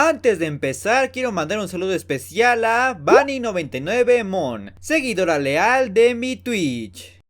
Antes de empezar, quiero mandar un saludo especial a Bunny99Mon, seguidora leal de mi Twitch.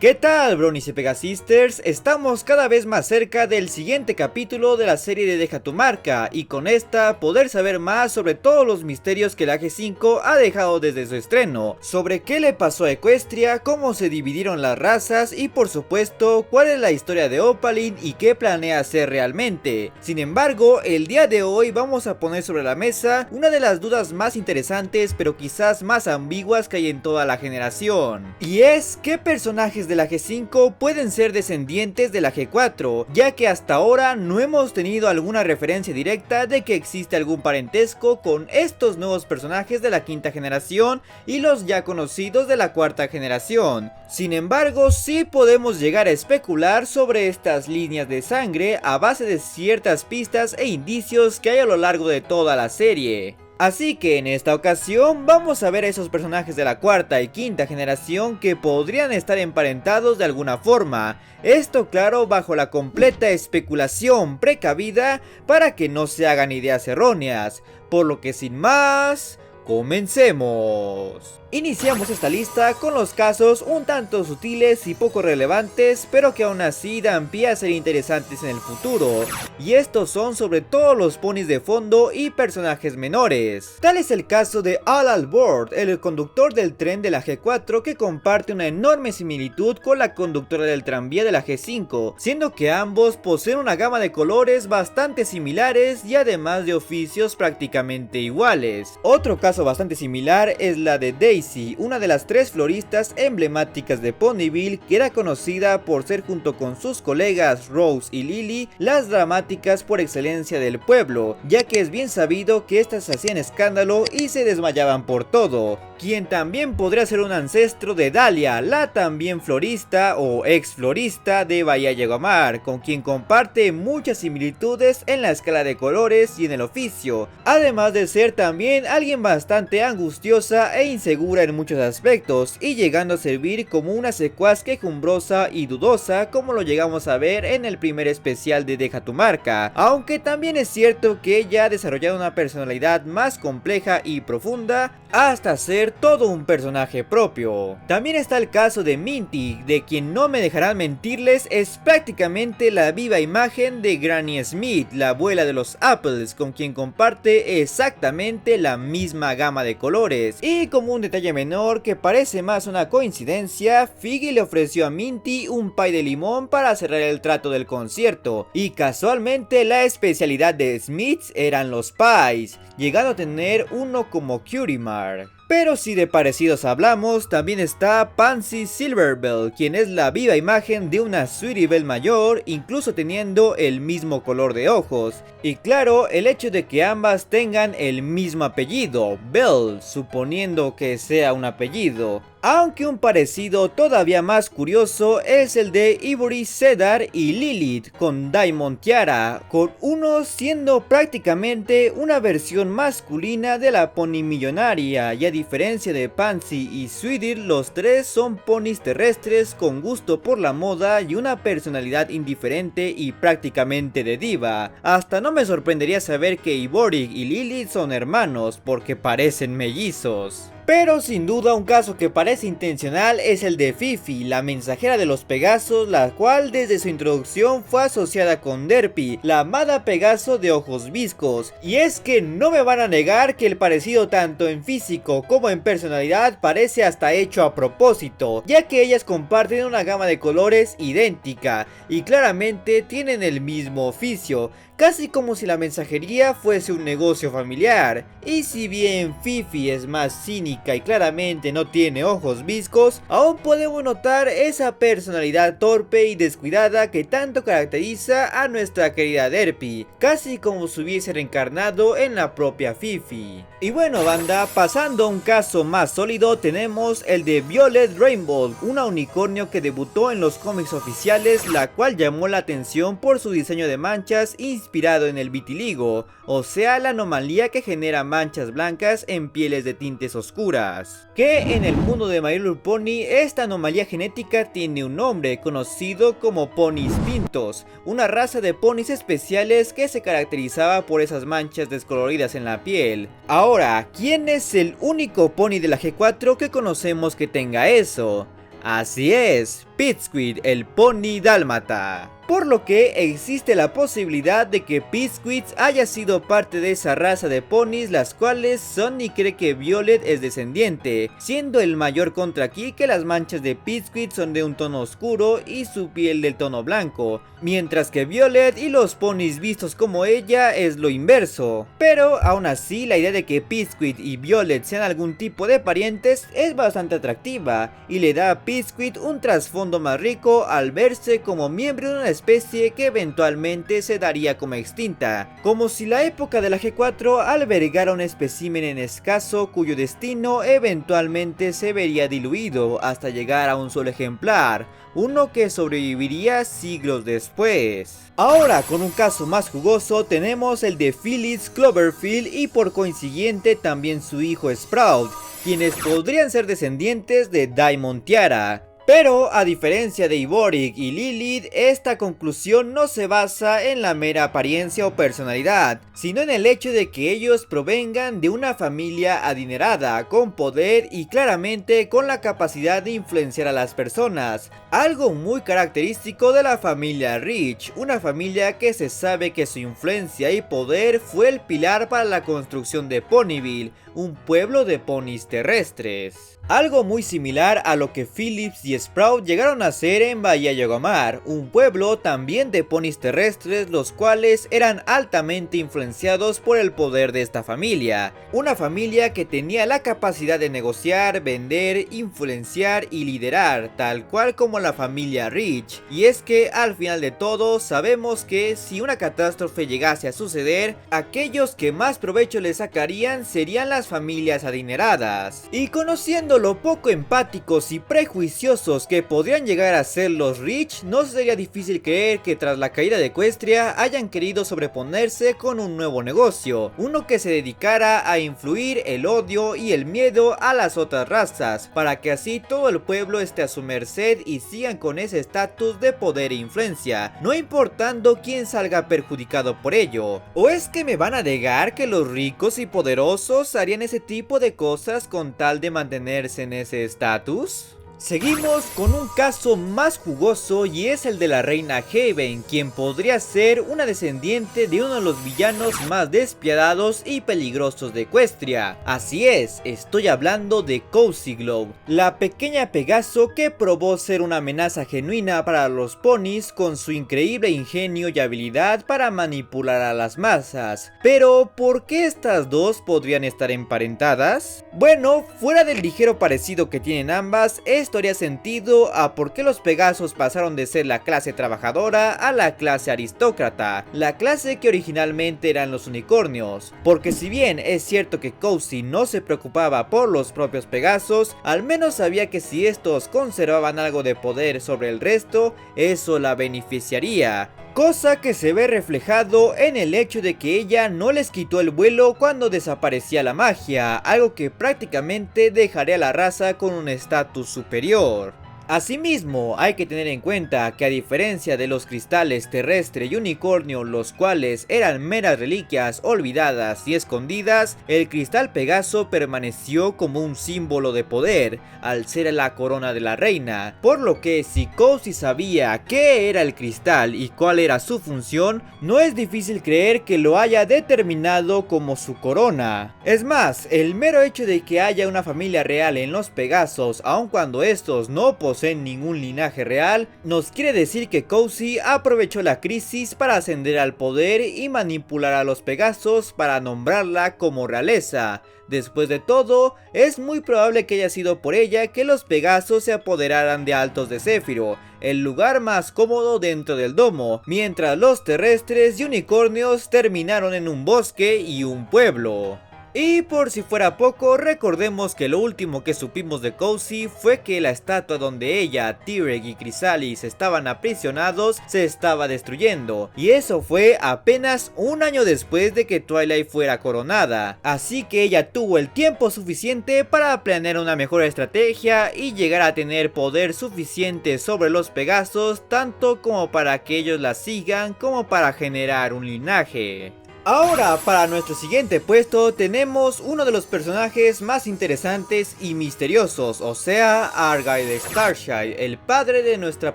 ¿Qué tal, Bronies y Pegasisters? Estamos cada vez más cerca del siguiente capítulo de la serie de Deja tu marca, y con esta poder saber más sobre todos los misterios que la G5 ha dejado desde su estreno, sobre qué le pasó a Equestria, cómo se dividieron las razas y por supuesto cuál es la historia de Opaline y qué planea hacer realmente. Sin embargo, el día de hoy vamos a poner sobre la mesa una de las dudas más interesantes pero quizás más ambiguas que hay en toda la generación, y es ¿qué personajes de la G5 pueden ser descendientes de la G4? Ya que hasta ahora no hemos tenido alguna referencia directa de que existe algún parentesco con estos nuevos personajes de la quinta generación y los ya conocidos de la cuarta generación. Sin embargo, sí podemos llegar a especular sobre estas líneas de sangre a base de ciertas pistas e indicios que hay a lo largo de toda la serie. Así que en esta ocasión vamos a ver a esos personajes de la cuarta y quinta generación que podrían estar emparentados de alguna forma. Esto claro bajo la completa especulación precavida para que no se hagan ideas erróneas. Por lo que sin más, comencemos. Iniciamos esta lista con los casos un tanto sutiles y poco relevantes, pero que aún así dan pie a ser interesantes en el futuro, y estos son sobre todo los ponis de fondo y personajes menores. Tal es el caso de All Al Board, el conductor del tren de la G4 que comparte una enorme similitud con la conductora del tranvía de la G5, siendo que ambos poseen una gama de colores bastante similares y además de oficios prácticamente iguales. Otro caso bastante similar es la de Daisy, una de las tres floristas emblemáticas de Ponyville, que era conocida por ser junto con sus colegas Rose y Lily las dramáticas por excelencia del pueblo, ya que es bien sabido que estas hacían escándalo y se desmayaban por todo. Quien también podría ser un ancestro de Dahlia, la también florista o ex florista de Bahía Yegomar, con quien comparte muchas similitudes en la escala de colores y en el oficio, además de ser también alguien bastante angustiosa e insegura en muchos aspectos, y llegando a servir como una secuaz quejumbrosa y dudosa como lo llegamos a ver en el primer especial de Deja tu marca, aunque también es cierto que ella ha desarrollado una personalidad más compleja y profunda hasta ser todo un personaje propio. También está el caso de Minty, de quien no me dejarán mentirles es prácticamente la viva imagen de Granny Smith, la abuela de los Apples, con quien comparte exactamente la misma gama de colores. Y como un detalle menor que parece más una coincidencia, Figgy le ofreció a Minty un pie de limón para cerrar el trato del concierto, y casualmente la especialidad de Smiths eran los pies, llegando a tener uno como Cutie Mark. Pero si de parecidos hablamos, también está Pansy Silverbell, quien es la viva imagen de una Sweetie Belle mayor, incluso teniendo el mismo color de ojos. Y claro, el hecho de que ambas tengan el mismo apellido, Bell, suponiendo que sea un apellido. Aunque un parecido todavía más curioso es el de Ivory Cedar y Lilith con Diamond Tiara, con uno siendo prácticamente una versión masculina de la pony millonaria, y a diferencia de Pansy y Sweetie, los tres son ponis terrestres con gusto por la moda y una personalidad indiferente y prácticamente de diva. Hasta no me sorprendería saber que Ivory y Lilith son hermanos, porque parecen mellizos. Pero sin duda un caso que parece intencional es el de Fifi, la mensajera de los Pegasos, la cual desde su introducción fue asociada con Derpy, la amada Pegaso de ojos viscos. Y es que no me van a negar que el parecido tanto en físico como en personalidad parece hasta hecho a propósito, ya que ellas comparten una gama de colores idéntica y claramente tienen el mismo oficio, casi como si la mensajería fuese un negocio familiar. Y si bien Fifi es más cínica y claramente no tiene ojos viscos, aún podemos notar esa personalidad torpe y descuidada que tanto caracteriza a nuestra querida Derpy, casi como si hubiese reencarnado en la propia Fifi. Y bueno banda, pasando a un caso más sólido, tenemos el de Violet Rainbow, una unicornio que debutó en los cómics oficiales, la cual llamó la atención por su diseño de manchas inspirado en el vitiligo, o sea la anomalía que genera manchas blancas en pieles de tintes oscuros. oscuras. Que en el mundo de My Little Pony esta anomalía genética tiene un nombre conocido como ponis pintos, una raza de ponis especiales que se caracterizaba por esas manchas descoloridas en la piel. Ahora, ¿quién es el único pony de la G4 que conocemos que tenga eso? Así es, Pipsqueak, el pony dálmata. Por lo que existe la posibilidad de que Pipsqueak haya sido parte de esa raza de ponis, las cuales Sunny cree que Violet es descendiente, siendo el mayor contra aquí que las manchas de Pipsqueak son de un tono oscuro y su piel del tono blanco, mientras que Violet y los ponis vistos como ella es lo inverso. Pero aún así la idea de que Pipsqueak y Violet sean algún tipo de parientes es bastante atractiva y le da a Pipsqueak un trasfondo más rico al verse como miembro de una especie que eventualmente se daría como extinta, como si la época de la G4 albergara un espécimen escaso cuyo destino eventualmente se vería diluido hasta llegar a un solo ejemplar, uno que sobreviviría siglos después. Ahora, con un caso más jugoso, tenemos el de Phyllis Cloverfield y por consiguiente también su hijo Sprout, quienes podrían ser descendientes de Diamond Tiara. Pero a diferencia de Yorick y Lilith, esta conclusión no se basa en la mera apariencia o personalidad, sino en el hecho de que ellos provengan de una familia adinerada, con poder y claramente con la capacidad de influenciar a las personas, algo muy característico de la familia Rich, una familia que se sabe que su influencia y poder fue el pilar para la construcción de Ponyville, un pueblo de ponis terrestres. Algo muy similar a lo que Phillips y Sprout llegaron a hacer en Bahía Yagomar, un pueblo también de ponis terrestres, los cuales eran altamente influenciados por el poder de esta familia. Una familia que tenía la capacidad de negociar, vender, influenciar y liderar, tal cual como la familia Rich. Y es que al final de todo sabemos que si una catástrofe llegase a suceder, aquellos que más provecho le sacarían serían las familias adineradas. Y conociendo lo poco empáticos y prejuiciosos que podrían llegar a ser los Rich, no sería difícil creer que tras la caída de Equestria hayan querido sobreponerse con un nuevo negocio, uno que se dedicara a influir el odio y el miedo a las otras razas, para que así todo el pueblo esté a su merced y sigan con ese estatus de poder e influencia, no importando quién salga perjudicado por ello. ¿O es que me van a negar que los ricos y poderosos harían ese tipo de cosas con tal de mantenerse en ese estatus? Seguimos con un caso más jugoso y es el de la reina Haven, quien podría ser una descendiente de uno de los villanos más despiadados y peligrosos de Equestria. Así es, estoy hablando de Cozy Glow, la pequeña Pegaso que probó ser una amenaza genuina para los ponis con su increíble ingenio y habilidad para manipular a las masas. Pero, ¿por qué estas dos podrían estar emparentadas? Bueno, fuera del ligero parecido que tienen ambas, esto haría sentido a por qué los Pegasos pasaron de ser la clase trabajadora a la clase aristócrata, la clase que originalmente eran los unicornios, porque si bien es cierto que Cozy no se preocupaba por los propios Pegasos, al menos sabía que si estos conservaban algo de poder sobre el resto, eso la beneficiaría. Cosa que se ve reflejado en el hecho de que ella no les quitó el vuelo cuando desaparecía la magia, algo que prácticamente dejaría a la raza con un estatus superior. Asimismo, hay que tener en cuenta que a diferencia de los cristales terrestre y unicornio, los cuales eran meras reliquias olvidadas y escondidas, el cristal Pegaso permaneció como un símbolo de poder, al ser la corona de la reina, por lo que si Cozy sabía qué era el cristal y cuál era su función, no es difícil creer que lo haya determinado como su corona. Es más, el mero hecho de que haya una familia real en los Pegasos, aun cuando estos no poseen ningún linaje real, nos quiere decir que Cozy aprovechó la crisis para ascender al poder y manipular a los Pegasos para nombrarla como realeza. Después de todo, es muy probable que haya sido por ella que los Pegasos se apoderaran de Altos de Céfiro, el lugar más cómodo dentro del domo, mientras los terrestres y unicornios terminaron en un bosque y un pueblo. Y por si fuera poco, recordemos que lo último que supimos de Cozy fue que la estatua donde ella, Tirek y Chrysalis estaban aprisionados se estaba destruyendo, y eso fue apenas un año después de que Twilight fuera coronada, así que ella tuvo el tiempo suficiente para planear una mejor estrategia y llegar a tener poder suficiente sobre los Pegasos, tanto como para que ellos la sigan como para generar un linaje. Ahora, para nuestro siguiente puesto tenemos uno de los personajes más interesantes y misteriosos, o sea, Argyle Starshine, el padre de nuestra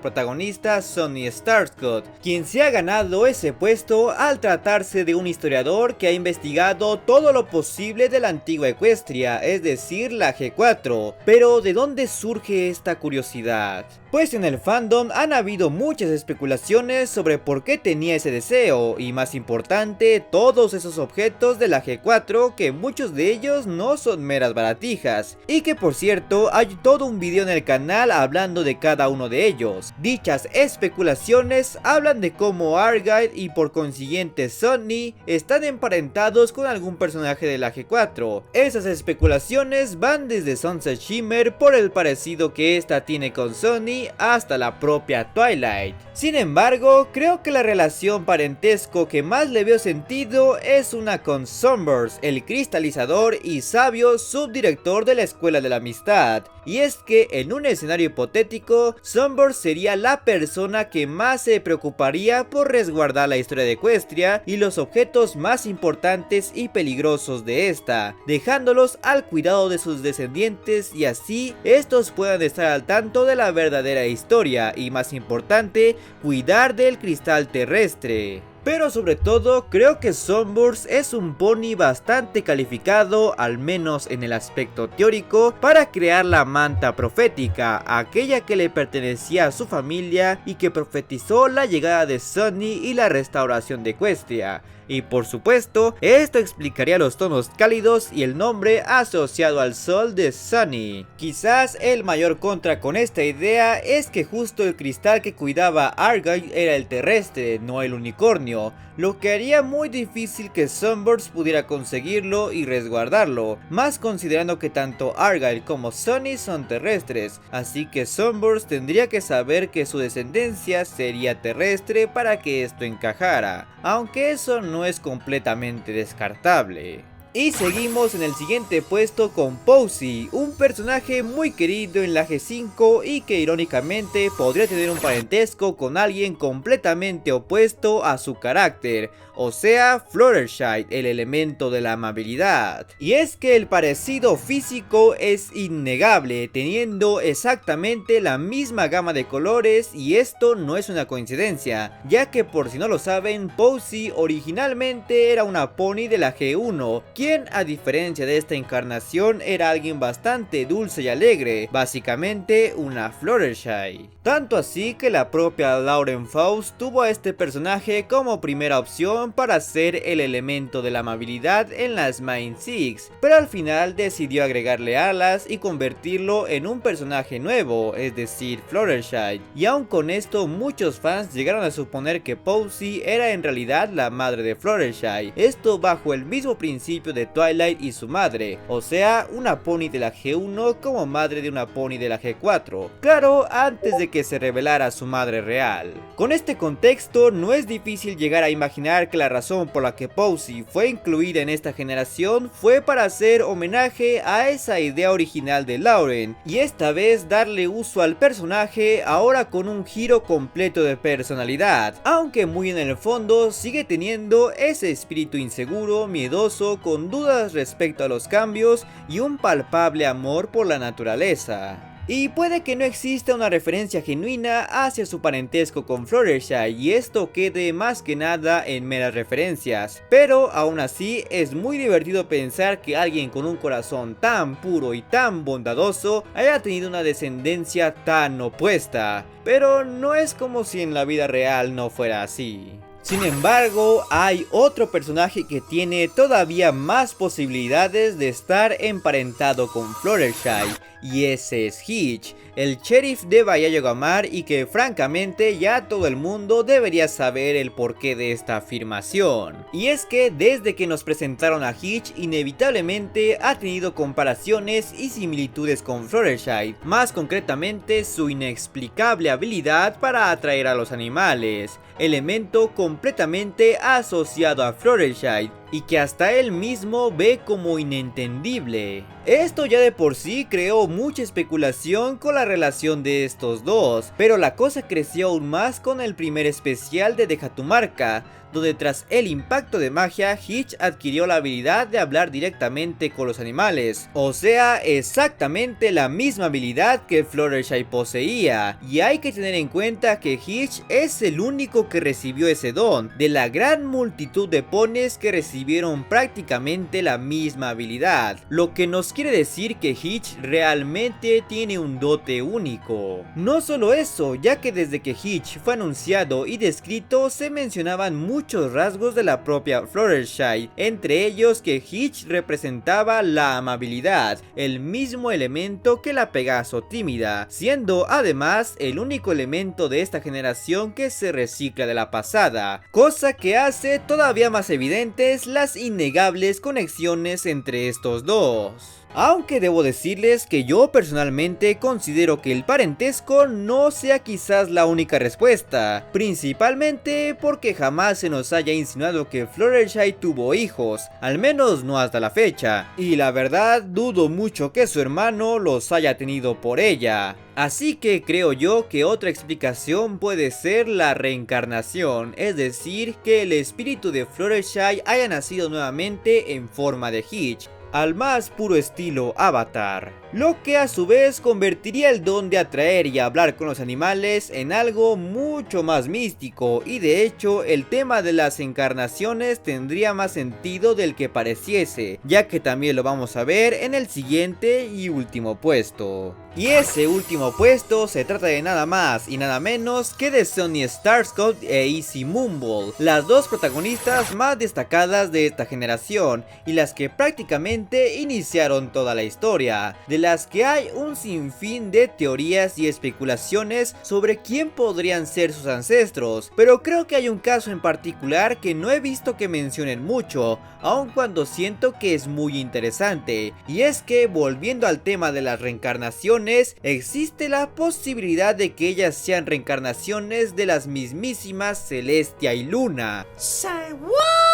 protagonista Sonny Starscream, quien se ha ganado ese puesto al tratarse de un historiador que ha investigado todo lo posible de la antigua Equestria, es decir, la G4. Pero, ¿de dónde surge esta curiosidad? Pues en el fandom han habido muchas especulaciones sobre por qué tenía ese deseo, y más importante, todos esos objetos de la G4, que muchos de ellos no son meras baratijas, y que por cierto hay todo un video en el canal hablando de cada uno de ellos. Dichas especulaciones hablan de cómo Argyle y por consiguiente Sonny están emparentados con algún personaje de la G4. Esas especulaciones van desde Sunset Shimmer por el parecido que esta tiene con Sonny hasta la propia Twilight. Sin embargo, creo que la relación parentesco que más le veo sentido es una con Sunburst, el cristalizador y sabio subdirector de la Escuela de la Amistad. Y es que en un escenario hipotético, Sunburst sería la persona que más se preocuparía por resguardar la historia de Equestria y los objetos más importantes y peligrosos de esta, dejándolos al cuidado de sus descendientes y así estos puedan estar al tanto de la verdadera historia y, más importante, cuidar del cristal terrestre. Pero sobre todo, creo que Sunburst es un pony bastante calificado, al menos en el aspecto teórico, para crear la manta profética, aquella que le pertenecía a su familia y que profetizó la llegada de Sonny y la restauración de Equestria. Y por supuesto, esto explicaría los tonos cálidos y el nombre asociado al sol de Sonny. Quizás el mayor contra con esta idea es que justo el cristal que cuidaba Argyle era el terrestre, no el unicornio, lo que haría muy difícil que Sunburst pudiera conseguirlo y resguardarlo, más considerando que tanto Argyle como Sonny son terrestres, así que Sunburst tendría que saber que su descendencia sería terrestre para que esto encajara, aunque eso no es completamente descartable. Y seguimos en el siguiente puesto con Posey, un personaje muy querido en la G5 y que irónicamente podría tener un parentesco con alguien completamente opuesto a su carácter, o sea, Fluttershy, el elemento de la amabilidad. Y es que el parecido físico es innegable, teniendo exactamente la misma gama de colores, y esto no es una coincidencia, ya que por si no lo saben, Posey originalmente era una pony de la G1, quien a diferencia de esta encarnación era alguien bastante dulce y alegre, básicamente una Fluttershy. Tanto así que la propia Lauren Faust tuvo a este personaje como primera opción para ser el elemento de la amabilidad en las Main Six, pero al final decidió agregarle alas y convertirlo en un personaje nuevo, es decir, Fluttershy, y aun con esto muchos fans llegaron a suponer que Posey era en realidad la madre de Fluttershy, esto bajo el mismo principio de Twilight y su madre, o sea, una pony de la G1 como madre de una pony de la G4, claro, antes de que se revelara su madre real. Con este contexto no es difícil llegar a imaginar que la razón por la que Posey fue incluida en esta generación fue para hacer homenaje a esa idea original de Lauren, y esta vez darle uso al personaje ahora con un giro completo de personalidad, aunque muy en el fondo sigue teniendo ese espíritu inseguro, miedoso, con dudas respecto a los cambios y un palpable amor por la naturaleza. Y puede que no exista una referencia genuina hacia su parentesco con Fluttershy y esto quede más que nada en meras referencias, pero aún así es muy divertido pensar que alguien con un corazón tan puro y tan bondadoso haya tenido una descendencia tan opuesta, pero no es como si en la vida real no fuera así. Sin embargo, hay otro personaje que tiene todavía más posibilidades de estar emparentado con Fluttershy, y ese es Hitch, el sheriff de Bahía Yogamar, y que francamente ya todo el mundo debería saber el porqué de esta afirmación. Y es que desde que nos presentaron a Hitch, inevitablemente ha tenido comparaciones y similitudes con Fluttershy, más concretamente su inexplicable habilidad para atraer a los animales, elemento completamente asociado a Fluttershy y que hasta él mismo ve como inentendible. Esto ya de por sí creó mucha especulación con la relación de estos dos, pero la cosa creció aún más con el primer especial de Deja tu marca, donde tras el impacto de magia, Hitch adquirió la habilidad de hablar directamente con los animales, o sea, exactamente la misma habilidad que Fluttershy poseía, y hay que tener en cuenta que Hitch es el único que recibió ese don, de la gran multitud de ponis que recibieron prácticamente la misma habilidad, lo que nos quiere decir que Hitch realmente tiene un dote único. No solo eso, ya que desde que Hitch fue anunciado y descrito se mencionaban muchos rasgos de la propia Fluttershy, entre ellos que Hitch representaba la amabilidad, el mismo elemento que la Pegaso tímida, siendo además el único elemento de esta generación que se recicla de la pasada, cosa que hace todavía más evidentes las innegables conexiones entre estos dos. Aunque debo decirles que yo personalmente considero que el parentesco no sea quizás la única respuesta, principalmente porque jamás se nos haya insinuado que Fluttershy tuvo hijos, al menos no hasta la fecha, y la verdad dudo mucho que su hermano los haya tenido por ella. Así que creo yo que otra explicación puede ser la reencarnación, es decir, que el espíritu de Fluttershy haya nacido nuevamente en forma de Hitch, al más puro estilo Avatar, lo que a su vez convertiría el don de atraer y hablar con los animales en algo mucho más místico, y de hecho el tema de las encarnaciones tendría más sentido del que pareciese, ya que también lo vamos a ver en el siguiente y último puesto. Y ese último puesto se trata de nada más y nada menos que de Sunny Starscream e Izzy Moonball, las dos protagonistas más destacadas de esta generación y las que prácticamente iniciaron toda la historia, de las que hay un sinfín de teorías y especulaciones sobre quién podrían ser sus ancestros, pero creo que hay un caso en particular que no he visto que mencionen mucho, aun cuando siento que es muy interesante, y es que volviendo al tema de las reencarnaciones, existe la posibilidad de que ellas sean reencarnaciones de las mismísimas Celestia y Luna.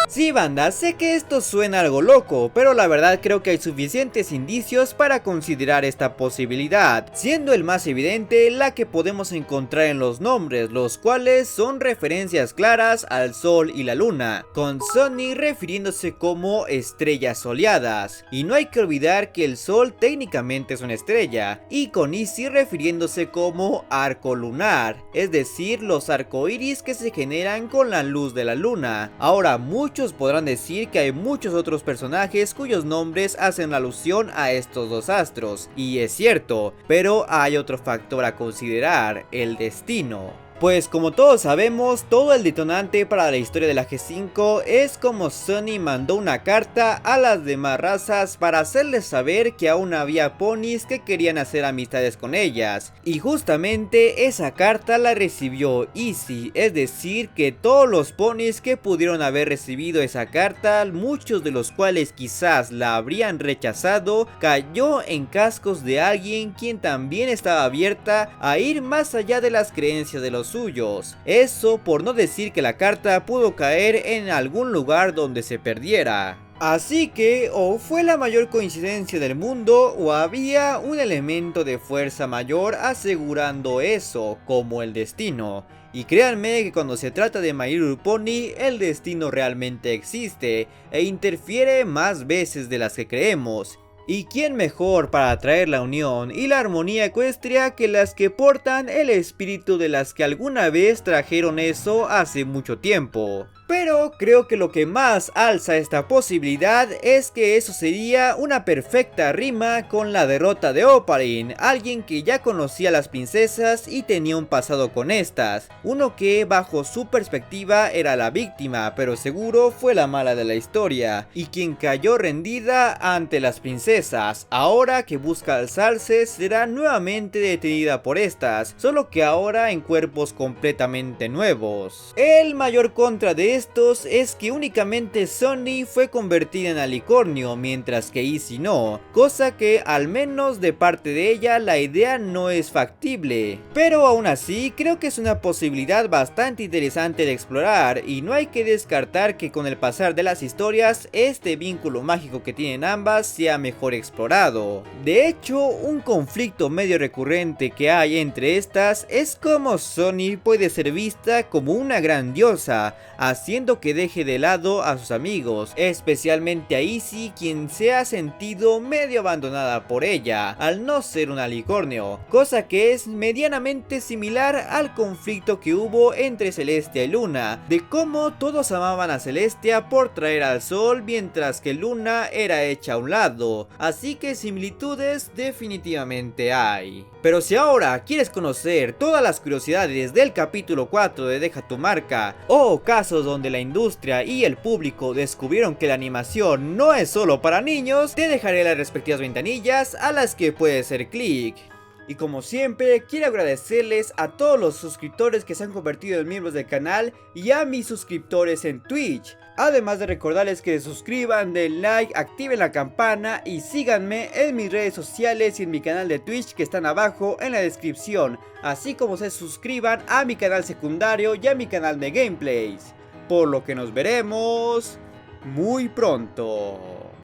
Sí, banda, sé que esto suena algo loco, pero la verdad creo que hay suficientes indicios para considerar esta posibilidad, siendo el más evidente la que podemos encontrar en los nombres, los cuales son referencias claras al Sol y la Luna, con Sunny refiriéndose como estrellas soleadas, y no hay que olvidar que el Sol técnicamente es una estrella, y con Izzy refiriéndose como arco lunar, es decir, los arcoíris que se generan con la luz de la luna. Ahora, muchos podrán decir que hay muchos otros personajes cuyos nombres hacen alusión a estos dos astros, y es cierto, pero hay otro factor a considerar: el destino. Pues como todos sabemos, todo el detonante para la historia de la G5 es como Sunny mandó una carta a las demás razas para hacerles saber que aún había ponis que querían hacer amistades con ellas, y justamente esa carta la recibió Izzy, es decir que todos los ponis que pudieron haber recibido esa carta, muchos de los cuales quizás la habrían rechazado, cayó en cascos de alguien quien también estaba abierta a ir más allá de las creencias de los suyos. Eso por no decir que la carta pudo caer en algún lugar donde se perdiera. Así que o fue la mayor coincidencia del mundo o había un elemento de fuerza mayor asegurando eso, como el destino. Y créanme que cuando se trata de My Little Pony, el destino realmente existe e interfiere más veces de las que creemos. ¿Y quién mejor para atraer la unión y la armonía ecuestria que las que portan el espíritu de las que alguna vez trajeron eso hace mucho tiempo? Pero creo que lo que más alza esta posibilidad es que eso sería una perfecta rima con la derrota de Oparin, alguien que ya conocía a las princesas y tenía un pasado con estas, uno que bajo su perspectiva era la víctima, pero seguro fue la mala de la historia, y quien cayó rendida ante las princesas. Ahora que busca alzarse será nuevamente detenida por estas, solo que ahora en cuerpos completamente nuevos. El mayor contra de estos es que únicamente Sunny fue convertida en alicornio, mientras que Izzy no, cosa que al menos de parte de ella la idea no es factible. Pero aún así creo que es una posibilidad bastante interesante de explorar, y no hay que descartar que con el pasar de las historias este vínculo mágico que tienen ambas sea mejor explorado. De hecho, un conflicto medio recurrente que hay entre estas es cómo Sunny puede ser vista como una gran diosa, haciendo que deje de lado a sus amigos, especialmente a Izzy, quien se ha sentido medio abandonada por ella, al no ser un alicornio, cosa que es medianamente similar al conflicto que hubo entre Celestia y Luna, de cómo todos amaban a Celestia por traer al sol mientras que Luna era hecha a un lado, así que similitudes definitivamente hay. Pero si ahora quieres conocer todas las curiosidades del capítulo 4 de Deja tu marca, o casos donde la industria y el público descubrieron que la animación no es solo para niños, te dejaré las respectivas ventanillas a las que puedes hacer clic. Y como siempre, quiero agradecerles a todos los suscriptores que se han convertido en miembros del canal y a mis suscriptores en Twitch. Además de recordarles que se suscriban, den like, activen la campana y síganme en mis redes sociales y en mi canal de Twitch que están abajo en la descripción. Así como se suscriban a mi canal secundario y a mi canal de gameplays. Por lo que nos veremos muy pronto.